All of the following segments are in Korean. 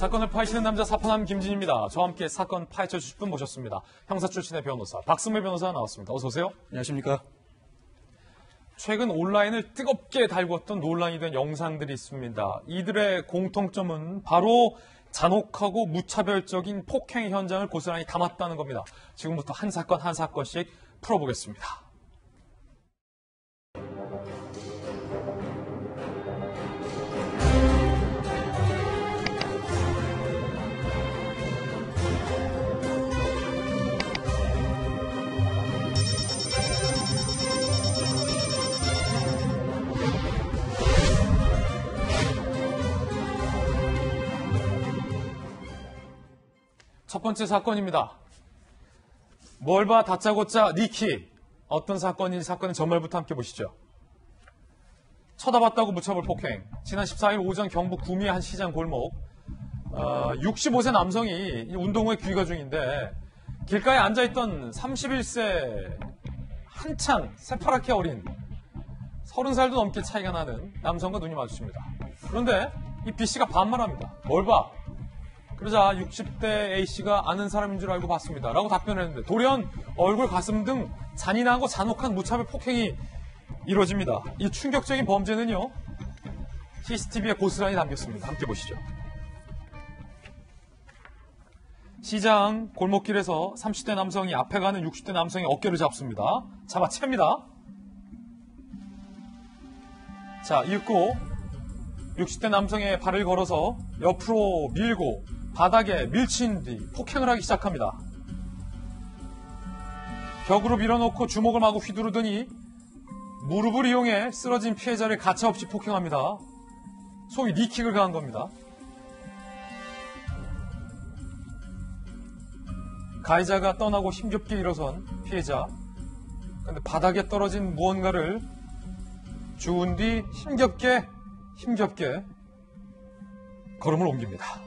사건을 파헤치는 남자 사파남 김진입니다. 저와 함께 사건 파헤쳐 주실 분 모셨습니다. 형사 출신의 변호사 박승배 변호사 나왔습니다. 어서 오세요. 안녕하십니까. 최근 온라인을 뜨겁게 달궜던 논란이 된 영상들이 있습니다. 이들의 공통점은 바로 잔혹하고 무차별적인 폭행 현장을 고스란히 담았다는 겁니다. 지금부터 한 사건 한 사건씩 풀어보겠습니다. 첫 번째 사건입니다. 뭘 봐 다짜고짜 니키. 어떤 사건인지 사건의 전말부터 함께 보시죠. 쳐다봤다고 무차별 폭행. 지난 14일 오전 경북 구미의 한 시장 골목 65세 남성이 운동 후에 귀가 중인데 길가에 앉아있던 31세 한창 새파랗게 어린 30살도 넘게 차이가 나는 남성과 눈이 마주칩니다. 그런데 이 B씨가 반말합니다. 뭘 봐? 그러자 60대 A씨가 아는 사람인 줄 알고 봤습니다. 라고 답변했는데 돌연 얼굴, 가슴 등 잔인하고 잔혹한 무차별 폭행이 이루어집니다. 이 충격적인 범죄는요. CCTV에 고스란히 담겼습니다. 함께 보시죠. 시장 골목길에서 30대 남성이 앞에 가는 60대 남성의 어깨를 잡습니다. 잡아챕니다. 자, 읽고 60대 남성의 발을 걸어서 옆으로 밀고 바닥에 밀친 뒤 폭행을 하기 시작합니다. 벽으로 밀어놓고 주먹을 마구 휘두르더니 무릎을 이용해 쓰러진 피해자를 가차없이 폭행합니다. 소위 니킥을 가한 겁니다. 가해자가 떠나고 힘겹게 일어선 피해자. 근데 바닥에 떨어진 무언가를 주운 뒤 힘겹게 걸음을 옮깁니다.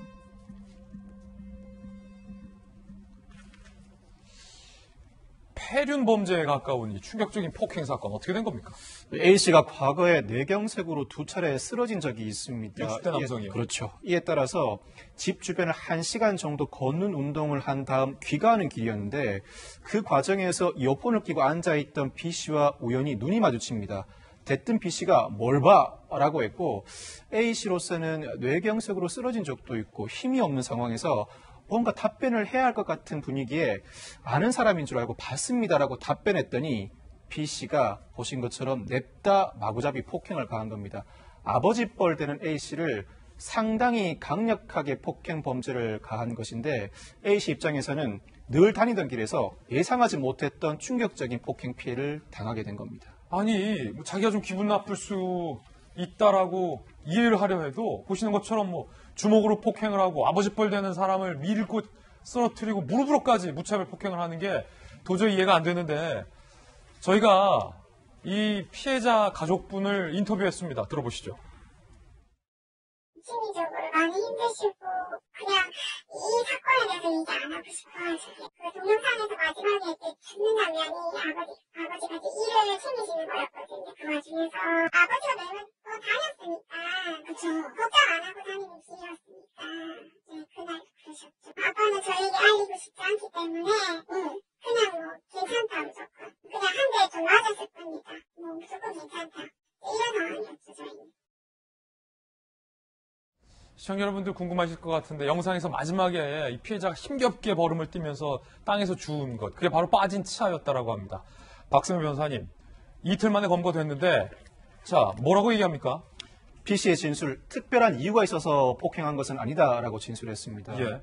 폐륜 범죄에 가까운 이 충격적인 폭행 사건 어떻게 된 겁니까? A씨가 과거에 뇌경색으로 2차례 쓰러진 적이 있습니다. 60대 남성이요. 그렇죠. 이에 따라서 집 주변을 1시간 정도 걷는 운동을 한 다음 귀가하는 길이었는데 그 과정에서 이어폰을 끼고 앉아있던 B씨와 우연히 눈이 마주칩니다. 대뜸 B씨가 뭘 봐? 라고 했고 A씨로서는 뇌경색으로 쓰러진 적도 있고 힘이 없는 상황에서 뭔가 답변을 해야 할 것 같은 분위기에 아는 사람인 줄 알고 봤습니다라고 답변했더니 B씨가 보신 것처럼 냅다 마구잡이 폭행을 가한 겁니다. 아버지 뻘 되는 A씨를 상당히 강력하게 폭행 범죄를 가한 것인데 A씨 입장에서는 늘 다니던 길에서 예상하지 못했던 충격적인 폭행 피해를 당하게 된 겁니다. 아니, 자기가 좀 기분 나쁠 수 있다라고 이해를 하려 해도 보시는 것처럼 주먹으로 폭행을 하고 아버지 뻘 되는 사람을 밀고 쓰러뜨리고 무릎으로까지 무차별 폭행을 하는 게 도저히 이해가 안 되는데 저희가 이 피해자 가족분을 인터뷰했습니다. 들어보시죠. 심리적으로 많이 힘드시고 그냥 이 사건에 대해서 얘기 안 하고 싶어가지고 그 동영상에서 마지막에 이렇게 죽는 장면이 아버지가 이제 일을 챙기시는 거였거든요. 그 와중에서 아버지가 매번 다녔으니까 그쵸 걱정 안 하고 다니는 길이었으니까 이제 그날 그러셨죠. 아빠는 저에게 알리고 싶지 않기 때문에 그냥 괜찮다 무조건 그냥 한 대 좀 맞았을 겁니다. 무조건 괜찮다 이런 상황이었죠 저희는. 시청자 여러분들 궁금하실 것 같은데 영상에서 마지막에 이 피해자가 힘겹게 걸음을 뛰면서 땅에서 주운 것 그게 바로 빠진 치아였다라고 합니다. 박승배 변호사님 이틀 만에 검거됐는데 자 뭐라고 얘기합니까? B씨의 진술, 특별한 이유가 있어서 폭행한 것은 아니다라고 진술했습니다. 예.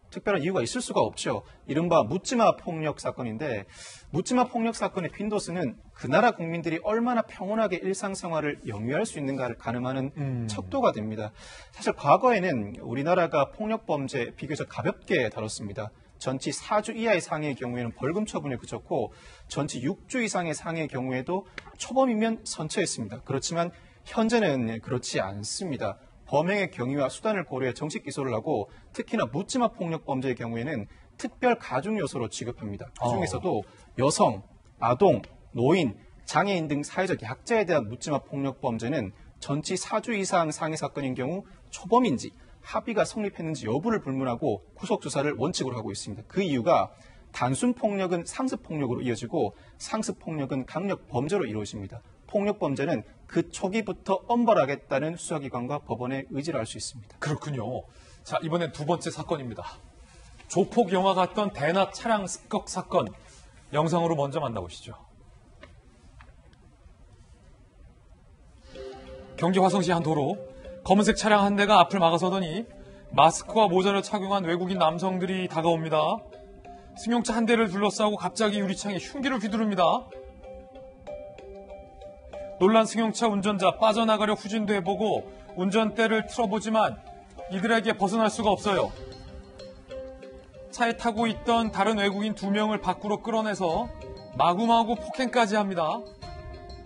특별한 이유가 있을 수가 없죠. 이른바 묻지마 폭력 사건인데 묻지마 폭력 사건의 빈도수는 그 나라 국민들이 얼마나 평온하게 일상생활을 영위할 수 있는가를 가늠하는 척도가 됩니다. 사실 과거에는 우리나라가 폭력범죄 비교적 가볍게 다뤘습니다. 전치 4주 이하의 상해의 경우에는 벌금 처분에 그쳤고 전치 6주 이상의 상해의 경우에도 초범이면 선처했습니다. 그렇지만 현재는 그렇지 않습니다. 범행의 경위와 수단을 고려해 정식 기소를 하고 특히나 묻지마 폭력 범죄의 경우에는 특별 가중 요소로 취급합니다. 그중에서도 여성, 아동, 노인, 장애인 등 사회적 약자에 대한 묻지마 폭력 범죄는 전치 4주 이상 상해 사건인 경우 초범인지 합의가 성립했는지 여부를 불문하고 구속 조사를 원칙으로 하고 있습니다. 그 이유가 단순 폭력은 상습 폭력으로 이어지고 상습 폭력은 강력 범죄로 이루어집니다. 폭력 범죄는 그 초기부터 엄벌하겠다는 수사기관과 법원의 의지를 알 수 있습니다. 그렇군요. 자, 이번엔 두 번째 사건입니다. 조폭 영화 같던 대낮 차량 습격 사건. 영상으로 먼저 만나보시죠. 경기 화성시 한 도로, 검은색 차량 한 대가 앞을 막아서더니 마스크와 모자를 착용한 외국인 남성들이 다가옵니다. 승용차 한 대를 둘러싸고 갑자기 유리창에 흉기를 휘두릅니다. 놀란 승용차 운전자 빠져나가려 후진도 해보고 운전대를 틀어보지만 이들에게 벗어날 수가 없어요. 차에 타고 있던 다른 외국인 2명을 밖으로 끌어내서 마구마구 폭행까지 합니다.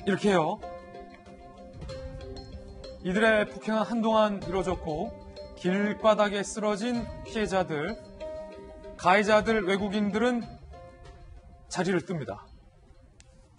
이렇게 해요. 이들의 폭행은 한동안 이뤄졌고 길바닥에 쓰러진 피해자들, 가해자들 외국인들은 자리를 뜹니다.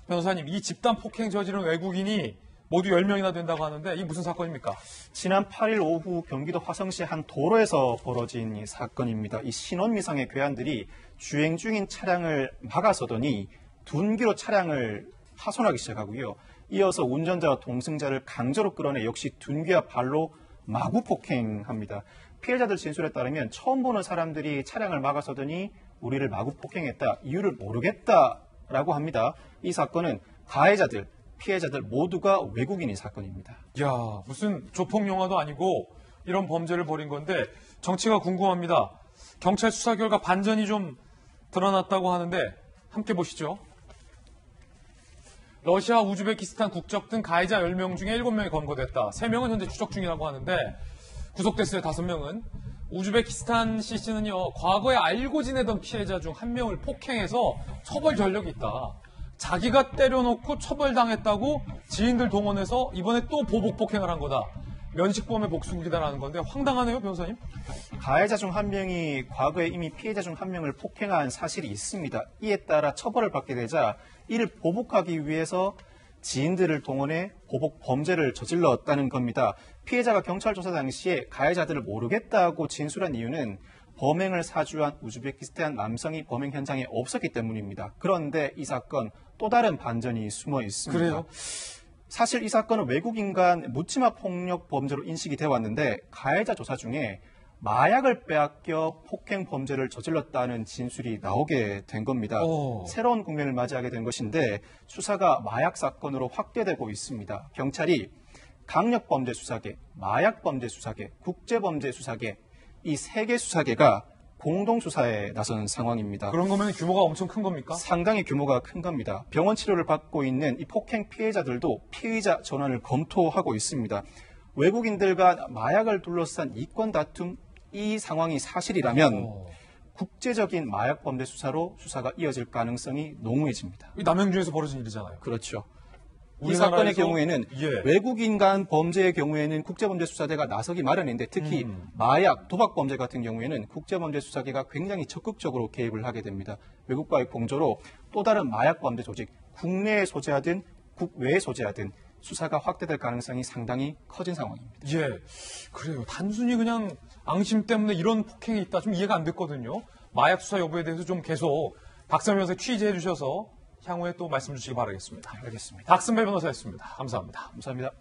변호사님, 이 집단 폭행 저지른 외국인이 모두 10명이나 된다고 하는데 이게 무슨 사건입니까? 지난 8일 오후 경기도 화성시 한 도로에서 벌어진 이 사건입니다. 이 신원미상의 괴한들이 주행 중인 차량을 막아서더니 둔기로 차량을 파손하기 시작하고요. 이어서 운전자와 동승자를 강제로 끌어내 역시 둔기와 발로 마구 폭행합니다. 피해자들 진술에 따르면 처음 보는 사람들이 차량을 막아서더니 우리를 마구 폭행했다, 이유를 모르겠다라고 합니다. 이 사건은 가해자들, 피해자들 모두가 외국인인 사건입니다. 야, 무슨 조폭 영화도 아니고 이런 범죄를 벌인 건데 정치가 궁금합니다. 경찰 수사 결과 반전이 좀 드러났다고 하는데 함께 보시죠. 러시아, 우즈베키스탄 국적 등 가해자 10명 중에 7명이 검거됐다. 3명은 현재 추적 중이라고 하는데 구속됐어요. 5명은. 우즈베키스탄 CC는요, 과거에 알고 지내던 피해자 중 1명을 폭행해서 처벌 전력이 있다. 자기가 때려놓고 처벌당했다고 지인들 동원해서 이번에 또 보복 폭행을 한 거다. 면식범의 복수기다라는 건데 황당하네요, 변호사님. 가해자 중 1명이 과거에 이미 피해자 중 1명을 폭행한 사실이 있습니다. 이에 따라 처벌을 받게 되자 이를 보복하기 위해서 지인들을 동원해 보복 범죄를 저질렀다는 겁니다. 피해자가 경찰 조사 당시에 가해자들을 모르겠다고 진술한 이유는 범행을 사주한 우즈베키스탄 남성이 범행 현장에 없었기 때문입니다. 그런데 이 사건 또 다른 반전이 숨어 있습니다. 그래요? 사실 이 사건은 외국인 간 묻지마 폭력 범죄로 인식이 되어 왔는데 가해자 조사 중에 마약을 빼앗겨 폭행 범죄를 저질렀다는 진술이 나오게 된 겁니다. 새로운 국면을 맞이하게 된 것인데 수사가 마약 사건으로 확대되고 있습니다. 경찰이 강력범죄 수사계, 마약범죄 수사계, 국제범죄 수사계 이 3개 수사계가 공동수사에 나선 상황입니다. 그런 거면 규모가 엄청 큰 겁니까? 상당히 규모가 큰 겁니다. 병원 치료를 받고 있는 이 폭행 피해자들도 피의자 전환을 검토하고 있습니다. 외국인들과 마약을 둘러싼 이권 다툼 이 상황이 사실이라면 국제적인 마약 범죄 수사로 수사가 이어질 가능성이 농후해집니다. 남양주에서 벌어진 일이잖아요. 그렇죠. 이 사건의 경우에는 외국인 간 범죄의 경우에는 국제범죄수사대가 나서기 마련인데 특히 마약, 도박범죄 같은 경우에는 국제범죄수사계가 굉장히 적극적으로 개입을 하게 됩니다. 외국과의 공조로 또 다른 마약범죄 조직, 국내에 소재하든 국외에 소재하든 수사가 확대될 가능성이 상당히 커진 상황입니다. 예, 그래요. 단순히 그냥 앙심 때문에 이런 폭행이 있다 좀 이해가 안 됐거든요. 마약 수사 여부에 대해서 좀 계속 박선미 변호사 취재해 주셔서 향후에 또 말씀 주시기 바라겠습니다. 알겠습니다. 박선배 변호사였습니다. 감사합니다. 감사합니다.